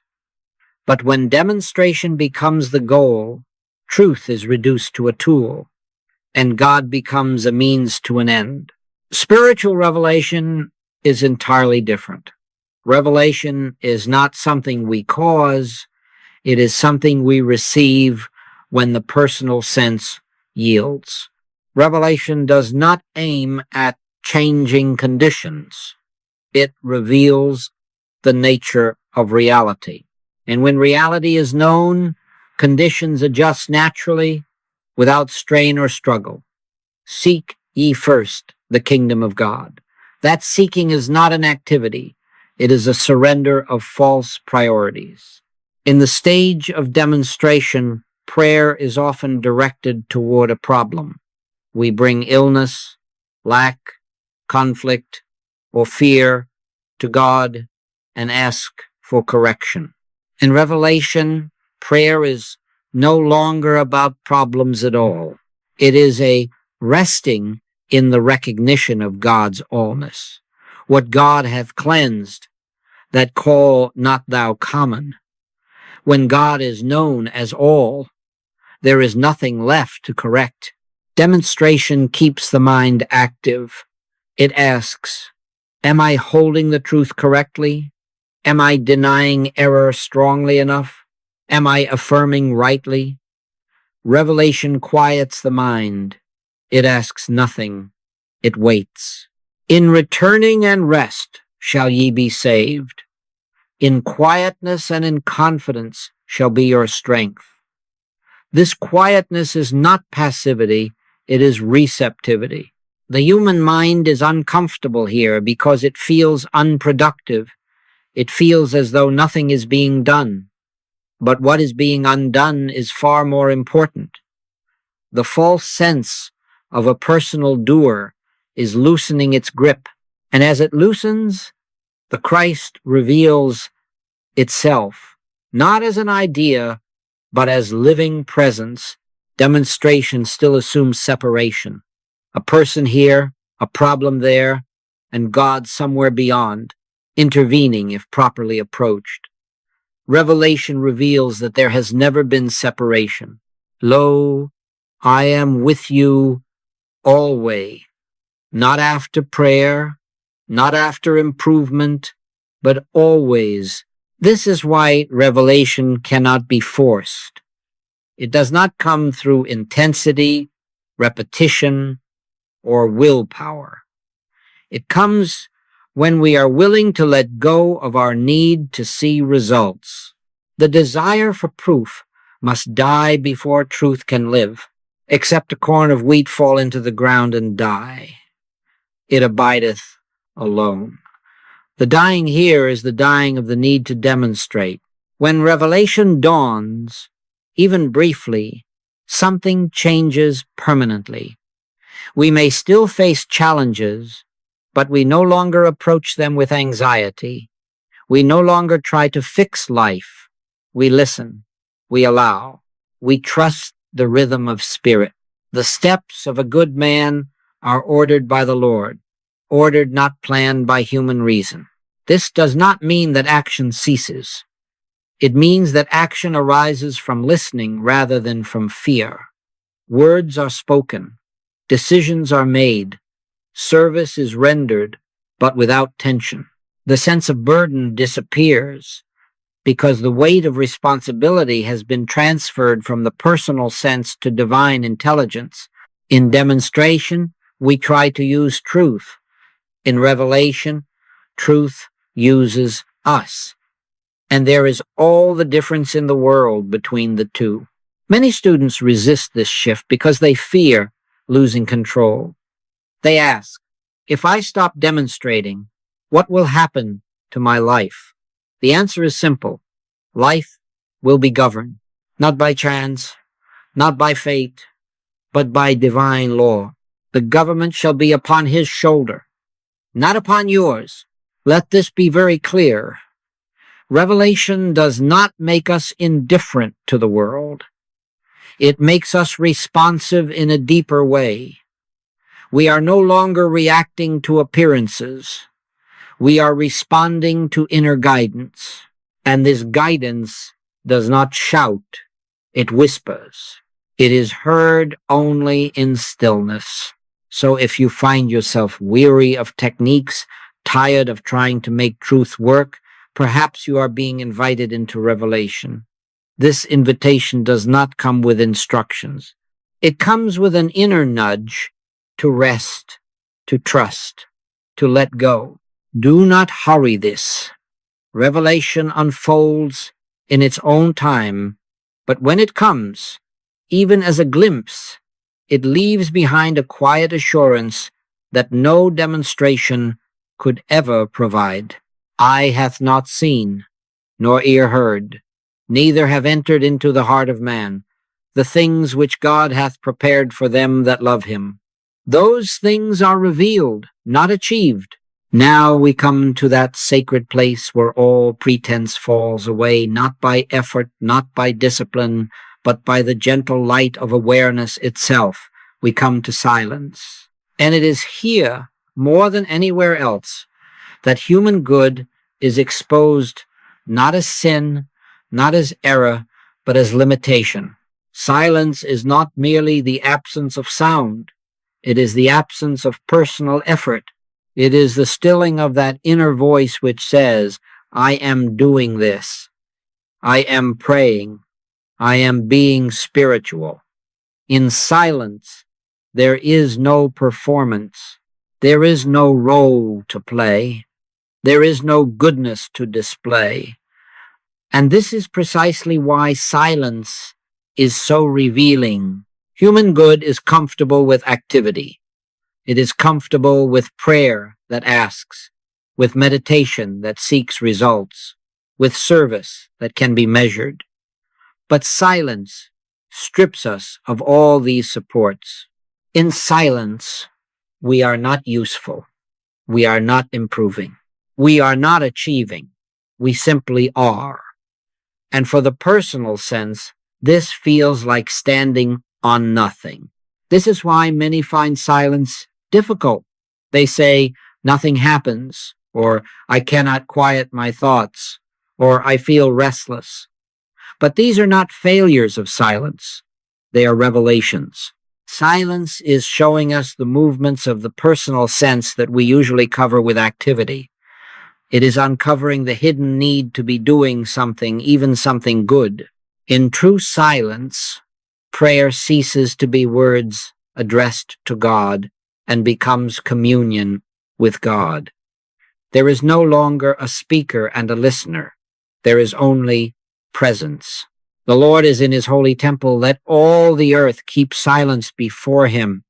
But when demonstration becomes the goal, truth is reduced to a tool, and God becomes a means to an end. Spiritual revelation is entirely different. Revelation is not something we cause, it is something we receive when the personal sense yields. Revelation does not aim at changing conditions. It reveals the nature of reality. And when reality is known, conditions adjust naturally without strain or struggle. Seek ye first the kingdom of God. That seeking is not an activity. It is a surrender of false priorities. In the stage of demonstration, prayer is often directed toward a problem. We bring illness, lack, conflict, or fear to God and ask for correction. In revelation, prayer is no longer about problems at all. It is a resting in the recognition of God's allness. What God hath cleansed, that call not thou common. When God is known as all, there is nothing left to correct. Demonstration keeps the mind active. It asks, am I holding the truth correctly? Am I denying error strongly enough? Am I affirming rightly? Revelation quiets the mind. It asks nothing. It waits. In returning and rest shall ye be saved. In quietness and in confidence shall be your strength. This quietness is not passivity, it is receptivity. The human mind is uncomfortable here because it feels unproductive. It feels as though nothing is being done. But what is being undone is far more important. The false sense of a personal doer is loosening its grip, and as it loosens, the Christ reveals itself, not as an idea, but as living presence. Demonstration still assumes separation. A person here, a problem there, and God somewhere beyond, intervening if properly approached. Revelation reveals that there has never been separation. Lo, I am with you always, not after prayer, not after improvement, but always. This is why revelation cannot be forced. It does not come through intensity, repetition, or willpower. It comes when we are willing to let go of our need to see results. The desire for proof must die before truth can live. Except a corn of wheat fall into the ground and die, it abideth alone. The dying here is the dying of the need to demonstrate. When revelation dawns, even briefly, something changes permanently. We may still face challenges, but we no longer approach them with anxiety. We no longer try to fix life. We listen. We allow. We trust the rhythm of spirit. The steps of a good man are ordered by the Lord, ordered, not planned by human reason. This does not mean that action ceases. It means that action arises from listening rather than from fear. Words are spoken. Decisions are made. Service is rendered, but without tension. The sense of burden disappears because the weight of responsibility has been transferred from the personal sense to divine intelligence. In demonstration, we try to use truth. In revelation, truth uses us. And there is all the difference in the world between the two. Many students resist this shift because they fear losing control. They ask, if I stop demonstrating, what will happen to my life? The answer is simple. Life will be governed, not by chance, not by fate, but by divine law. The government shall be upon his shoulder, not upon yours. Let this be very clear. Revelation does not make us indifferent to the world. It makes us responsive in a deeper way. We are no longer reacting to appearances. We are responding to inner guidance. And this guidance does not shout, it whispers. It is heard only in stillness. So if you find yourself weary of techniques, tired of trying to make truth work, perhaps you are being invited into revelation. This invitation does not come with instructions. It comes with an inner nudge to rest, to trust, to let go. Do not hurry this. Revelation unfolds in its own time, but when it comes, even as a glimpse, it leaves behind a quiet assurance that no demonstration could ever provide. Eye hath not seen, nor ear heard, neither have entered into the heart of man, the things which God hath prepared for them that love him. Those things are revealed, not achieved. Now we come to that sacred place where all pretense falls away, not by effort, not by discipline, but by the gentle light of awareness itself, we come to silence. And it is here, more than anywhere else, that human good is exposed not as sin, not as error, but as limitation. Silence is not merely the absence of sound. It is the absence of personal effort. It is the stilling of that inner voice which says, I am doing this. I am praying. I am being spiritual. In silence, there is no performance. There is no role to play. There is no goodness to display. And this is precisely why silence is so revealing. Human good is comfortable with activity. It is comfortable with prayer that asks, with meditation that seeks results, with service that can be measured. But silence strips us of all these supports. In silence, we are not useful. We are not improving. We are not achieving. We simply are. And for the personal sense, this feels like standing on nothing. This is why many find silence difficult. They say, nothing happens, or I cannot quiet my thoughts, or I feel restless. But these are not failures of silence. They are revelations. Silence is showing us the movements of the personal sense that we usually cover with activity. It is uncovering the hidden need to be doing something, even something good. In true silence, prayer ceases to be words addressed to God and becomes communion with God. There is no longer a speaker and a listener. There is only presence. The Lord is in his holy temple. Let all the earth keep silence before him.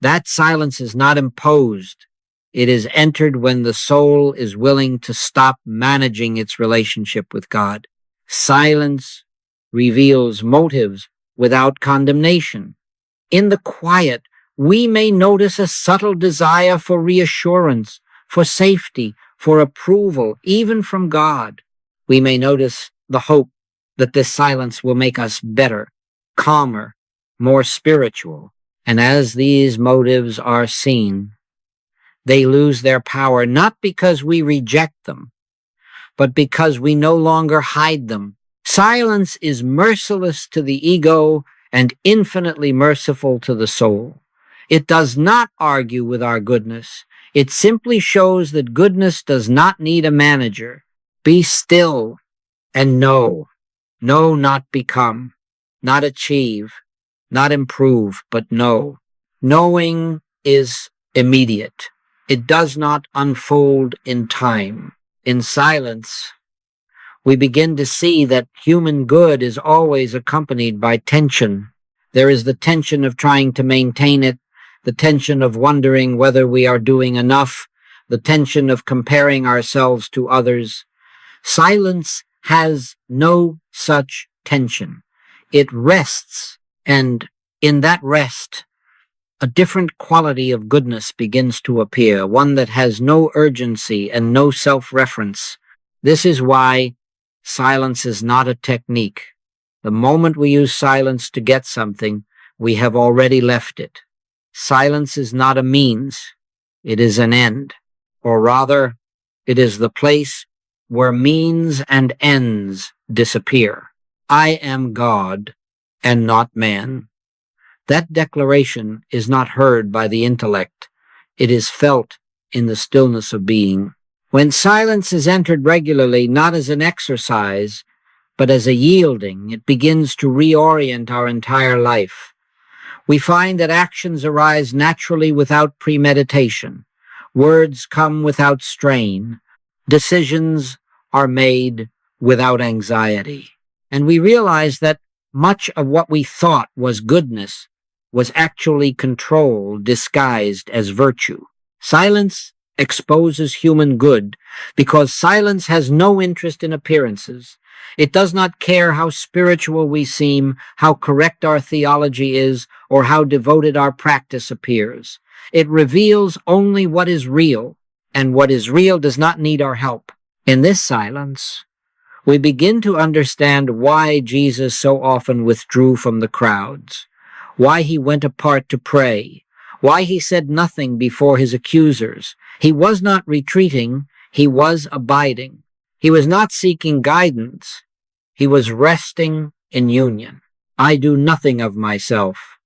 That silence is not imposed. It is entered when the soul is willing to stop managing its relationship with God. Silence reveals motives without condemnation. In the quiet, we may notice a subtle desire for reassurance, for safety, for approval, even from God. We may notice the hope that this silence will make us better, calmer, more spiritual. And as these motives are seen, they lose their power, not because we reject them, but because we no longer hide them. Silence is merciless to the ego and infinitely merciful to the soul. It does not argue with our goodness. It simply shows that goodness does not need a manager. Be still and know. Know, not become, not achieve, not improve, but know. Knowing is immediate. It does not unfold in time. In silence, we begin to see that human good is always accompanied by tension. There is the tension of trying to maintain it, the tension of wondering whether we are doing enough, the tension of comparing ourselves to others. Silence has no such tension. It rests, and in that rest, a different quality of goodness begins to appear, one that has no urgency and no self-reference. This is why silence is not a technique. The moment we use silence to get something, we have already left it. Silence is not a means. It is an end. Or rather, it is the place where means and ends disappear. I am God and not man. That declaration is not heard by the intellect. It is felt in the stillness of being. When silence is entered regularly, not as an exercise, but as a yielding, it begins to reorient our entire life. We find that actions arise naturally without premeditation. Words come without strain. Decisions are made without anxiety. And we realize that much of what we thought was goodness was actually control disguised as virtue. Silence exposes human good because silence has no interest in appearances. It does not care how spiritual we seem, how correct our theology is, or how devoted our practice appears. It reveals only what is real, and what is real does not need our help. In this silence, we begin to understand why Jesus so often withdrew from the crowds, why he went apart to pray, why he said nothing before his accusers. He was not retreating, he was abiding. He was not seeking guidance, he was resting in union. I do nothing of myself,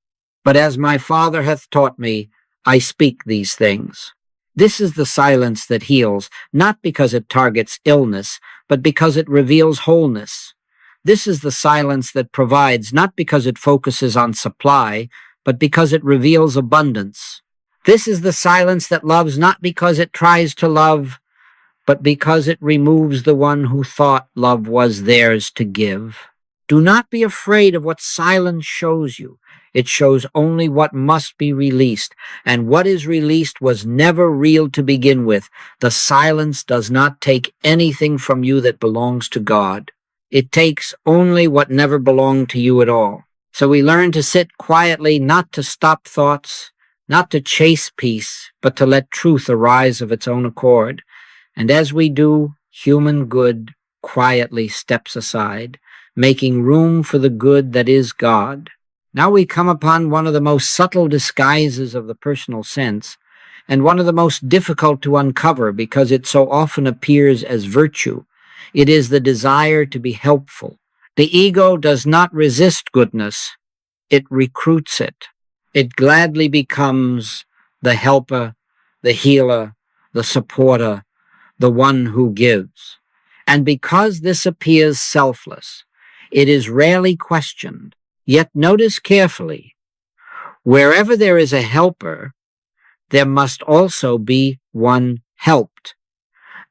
but as my Father hath taught me, I speak these things. This is the silence that heals, not because it targets illness, but because it reveals wholeness. This is the silence that provides, not because it focuses on supply, but because it reveals abundance. This is the silence that loves, not because it tries to love, but because it removes the one who thought love was theirs to give. Do not be afraid of what silence shows you. It shows only what must be released, and what is released was never real to begin with. The silence does not take anything from you that belongs to God. It takes only what never belonged to you at all. So we learn to sit quietly, not to stop thoughts, not to chase peace, but to let truth arise of its own accord. And as we do, human good quietly steps aside, making room for the good that is God. Now we come upon one of the most subtle disguises of the personal sense, and one of the most difficult to uncover because it so often appears as virtue. It is the desire to be helpful. The ego does not resist goodness, it recruits it. It gladly becomes the helper, the healer, the supporter, the one who gives. And because this appears selfless, it is rarely questioned. Yet notice carefully, wherever there is a helper, there must also be one helped.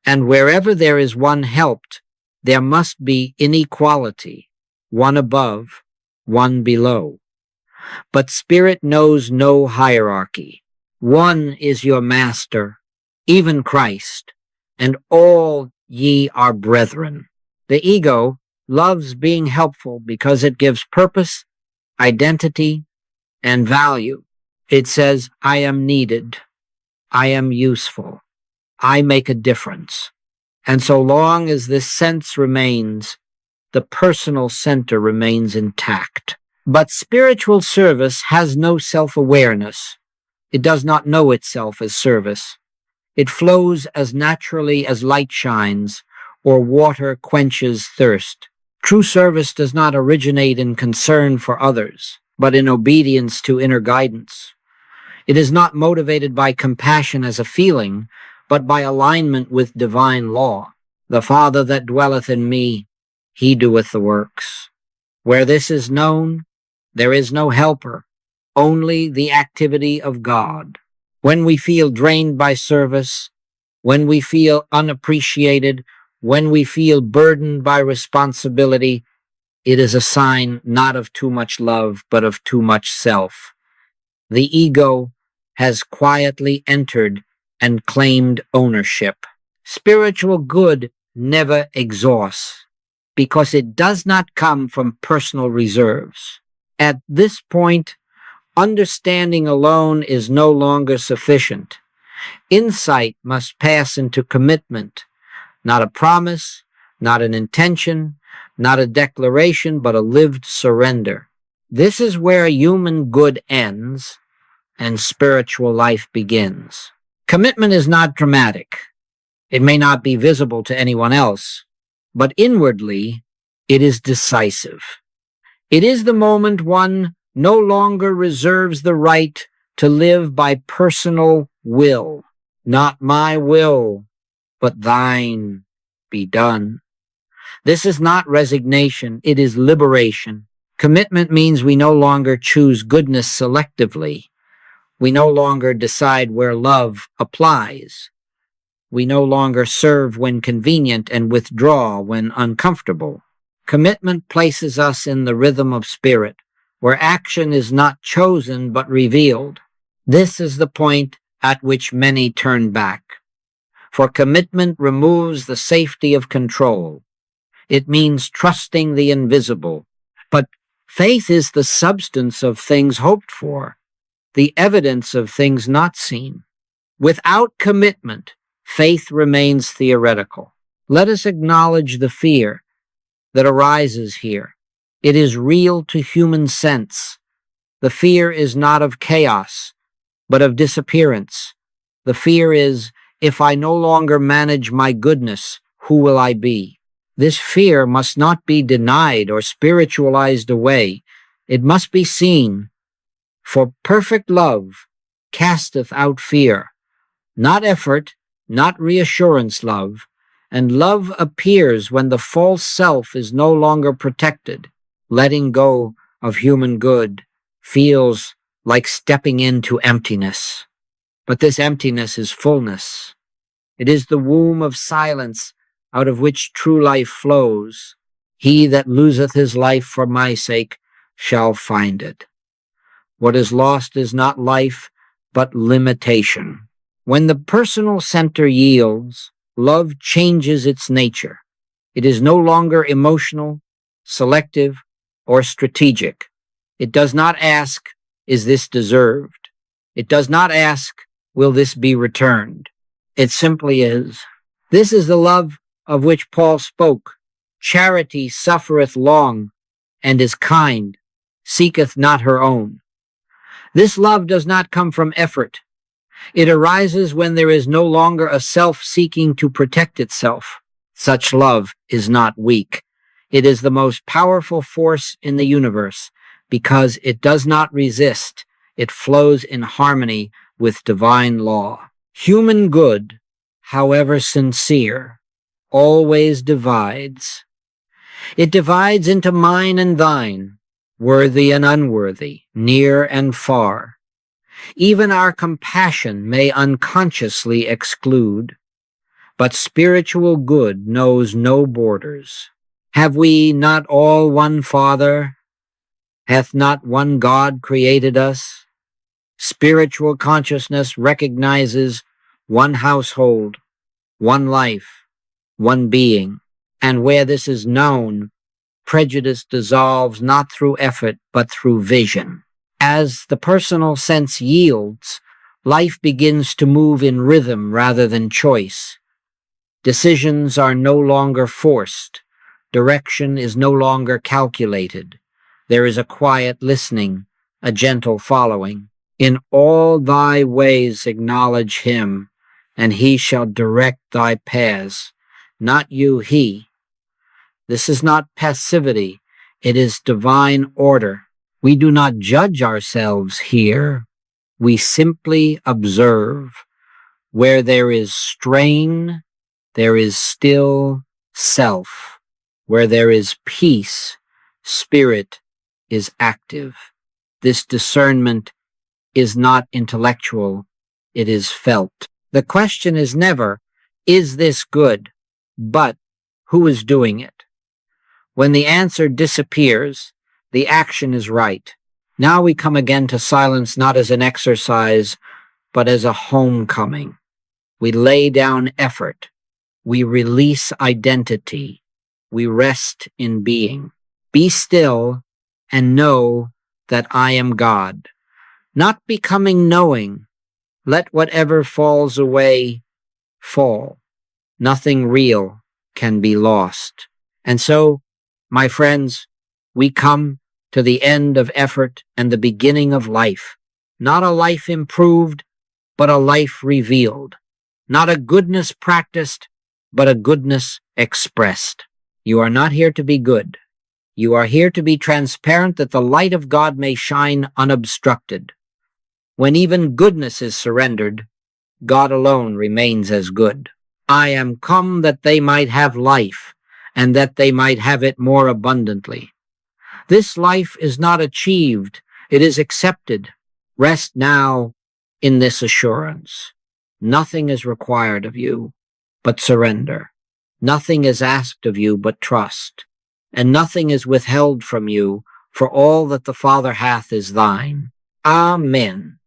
And wherever there is one helped, there must be inequality, one above, one below. But Spirit knows no hierarchy. One is your master, even Christ, and all ye are brethren. The ego loves being helpful because it gives purpose, identity, and value. It says, I am needed, I am useful, I make a difference. And so long as this sense remains, the personal center remains intact. But spiritual service has no self-awareness. It does not know itself as service. It flows as naturally as light shines, or water quenches thirst. True service does not originate in concern for others, but in obedience to inner guidance. It is not motivated by compassion as a feeling, but by alignment with divine law. The Father that dwelleth in me, he doeth the works. Where this is known, there is no helper, only the activity of God. When we feel drained by service, when we feel unappreciated, when we feel burdened by responsibility, it is a sign not of too much love, but of too much self. The ego has quietly entered and claimed ownership. Spiritual good never exhausts, because it does not come from personal reserves. At this point, understanding alone is no longer sufficient. Insight must pass into commitment, not a promise, not an intention, not a declaration, but a lived surrender. This is where human good ends and spiritual life begins. Commitment is not dramatic. It may not be visible to anyone else, but inwardly, it is decisive. It is the moment one no longer reserves the right to live by personal will. Not my will, but thine be done. This is not resignation, it is liberation. Commitment means we no longer choose goodness selectively. We no longer decide where love applies. We no longer serve when convenient and withdraw when uncomfortable. Commitment places us in the rhythm of spirit, where action is not chosen but revealed. This is the point at which many turn back. For commitment removes the safety of control. It means trusting the invisible. But faith is the substance of things hoped for, the evidence of things not seen. Without commitment, faith remains theoretical. Let us acknowledge the fear. that arises here. It is real to human sense. The fear is not of chaos, but of disappearance. The fear is, if I no longer manage my goodness, who will I be? This fear must not be denied or spiritualized away. It must be seen. For perfect love casteth out fear, not effort, not reassurance love, and love appears when the false self is no longer protected. Letting go of human good feels like stepping into emptiness. But this emptiness is fullness. It is the womb of silence out of which true life flows. He that loseth his life for my sake shall find it. What is lost is not life, but limitation. When the personal center yields, love changes its nature. It is no longer emotional, selective, or strategic. It does not ask, is this deserved? It does not ask, will this be returned? It simply is. This is the love of which Paul spoke. Charity suffereth long, and is kind, seeketh not her own. This love does not come from effort. It arises when there is no longer a self seeking to protect itself. Such love is not weak. It is the most powerful force in the universe because it does not resist. It flows in harmony with divine law. Human good, however sincere, always divides. It divides into mine and thine, worthy and unworthy, near and far. Even our compassion may unconsciously exclude, but spiritual good knows no borders. Have we not all one Father? Hath not one God created us? Spiritual consciousness recognizes one household, one life, one being, and where this is known, prejudice dissolves not through effort, but through vision. As the personal sense yields, life begins to move in rhythm rather than choice. Decisions are no longer forced. Direction is no longer calculated. There is a quiet listening, a gentle following. In all thy ways acknowledge him, and he shall direct thy paths. Not you, he. This is not passivity. It is divine order. We do not judge ourselves here. We simply observe. Where there is strain, there is still self. Where there is peace, spirit is active. This discernment is not intellectual, it is felt. The question is never, is this good? But, who is doing it? When the answer disappears, the action is right. Now we come again to silence not as an exercise, but as a homecoming. We lay down effort. We release identity. We rest in being. Be still and know that I am God. Not becoming knowing. Let whatever falls away fall. Nothing real can be lost. And so, my friends, we come to the end of effort and the beginning of life. Not a life improved, but a life revealed. Not a goodness practiced, but a goodness expressed. You are not here to be good. You are here to be transparent that the light of God may shine unobstructed. When even goodness is surrendered, God alone remains as good. I am come that they might have life, and that they might have it more abundantly. This life is not achieved, it is accepted. Rest now in this assurance. Nothing is required of you but surrender. Nothing is asked of you but trust. And nothing is withheld from you, for all that the Father hath is thine. Amen.